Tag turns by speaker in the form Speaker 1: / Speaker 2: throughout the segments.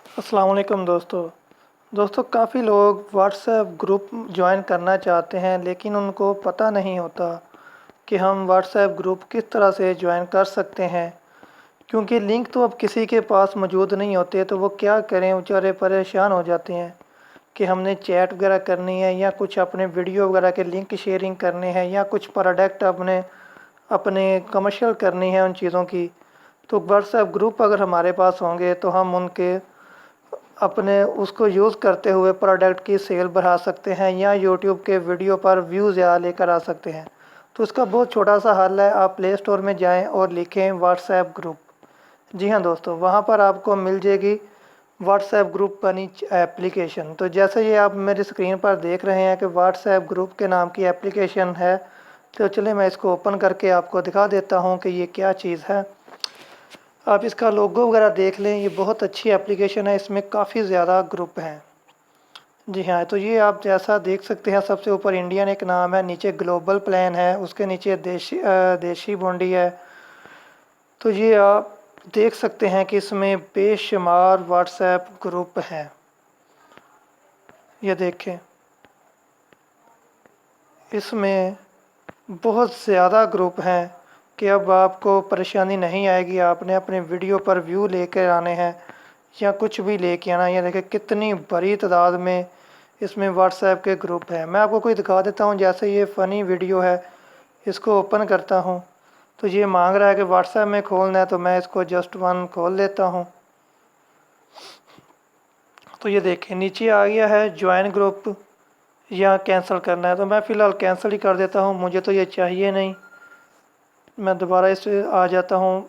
Speaker 1: अस्सलाम वालेकुम दोस्तों काफ़ी लोग व्हाट्सएप ग्रुप ज्वाइन करना चाहते हैं लेकिन उनको पता नहीं होता कि हम व्हाट्सएप ग्रुप किस तरह से ज्वाइन कर सकते हैं, क्योंकि लिंक तो अब किसी के पास मौजूद नहीं होते तो वो क्या करें, बेचारे परेशान हो जाते हैं कि हमने चैट वगैरह करनी है या कुछ अपने वीडियो वगैरह के लिंक शेयरिंग करने हैं या कुछ प्रोडक्ट अपने अपने कमर्शियल करनी है उन चीज़ों की। तो व्हाट्सएप ग्रुप अगर हमारे पास होंगे तो हम उनके अपने उसको यूज़ करते हुए प्रोडक्ट की सेल बढ़ा सकते हैं या यूट्यूब के वीडियो पर व्यूज़ ज़्यादा लेकर आ सकते हैं। तो इसका बहुत छोटा सा हल है, आप प्ले स्टोर में जाएं और लिखें व्हाट्सएप ग्रुप। जी हाँ दोस्तों, वहाँ पर आपको मिल जाएगी व्हाट्सएप ग्रुप बनी एप्लीकेशन। तो जैसे ये आप मेरी स्क्रीन पर देख रहे हैं कि व्हाट्सएप ग्रुप के नाम की एप्लीकेशन है, तो चलिए मैं इसको ओपन करके आपको दिखा देता हूँ कि ये क्या चीज़ है। आप इसका लोगो वगैरह देख लें, ये बहुत अच्छी एप्लीकेशन है, इसमें काफ़ी ज़्यादा ग्रुप हैं। जी हाँ, तो ये आप जैसा देख सकते हैं, सबसे ऊपर इंडियन एक नाम है, नीचे ग्लोबल प्लान है, उसके नीचे देशी बोंडी है। तो ये आप देख सकते हैं कि इसमें बेशुमार व्हाट्सएप ग्रुप हैं। ये देखें, इसमें बहुत ज़्यादा ग्रुप हैं कि अब आपको परेशानी नहीं आएगी। आपने अपने वीडियो पर व्यू लेकर आने हैं या कुछ भी लेके आना। ये देखें कितनी बड़ी तादाद में इसमें व्हाट्सएप के ग्रुप हैं। मैं आपको कोई दिखा देता हूँ, जैसे ये फ़नी वीडियो है, इसको ओपन करता हूँ तो ये मांग रहा है कि व्हाट्सएप में खोलना है, तो मैं इसको जस्ट वन खोल लेता हूँ। तो ये देखें नीचे आ गया है ज्वाइन ग्रुप या कैंसिल करना है, तो मैं फ़िलहाल कैंसिल ही कर देता हूँ, मुझे तो ये चाहिए नहीं। मैं दोबारा इस आ जाता हूँ।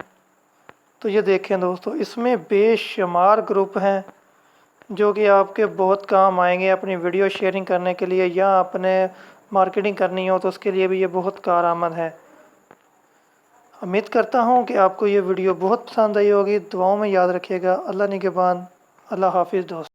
Speaker 1: तो ये देखें दोस्तों, इसमें बेशुमार ग्रुप हैं जो कि आपके बहुत काम आएंगे अपनी वीडियो शेयरिंग करने के लिए या अपने मार्केटिंग करनी हो तो उसके लिए भी ये बहुत कारआमद है। उम्मीद करता हूँ कि आपको ये वीडियो बहुत पसंद आई होगी। दुआओं में याद रखिएगा। अल्लाह निगहबान। अल्लाह हाफिज़ दोस्त।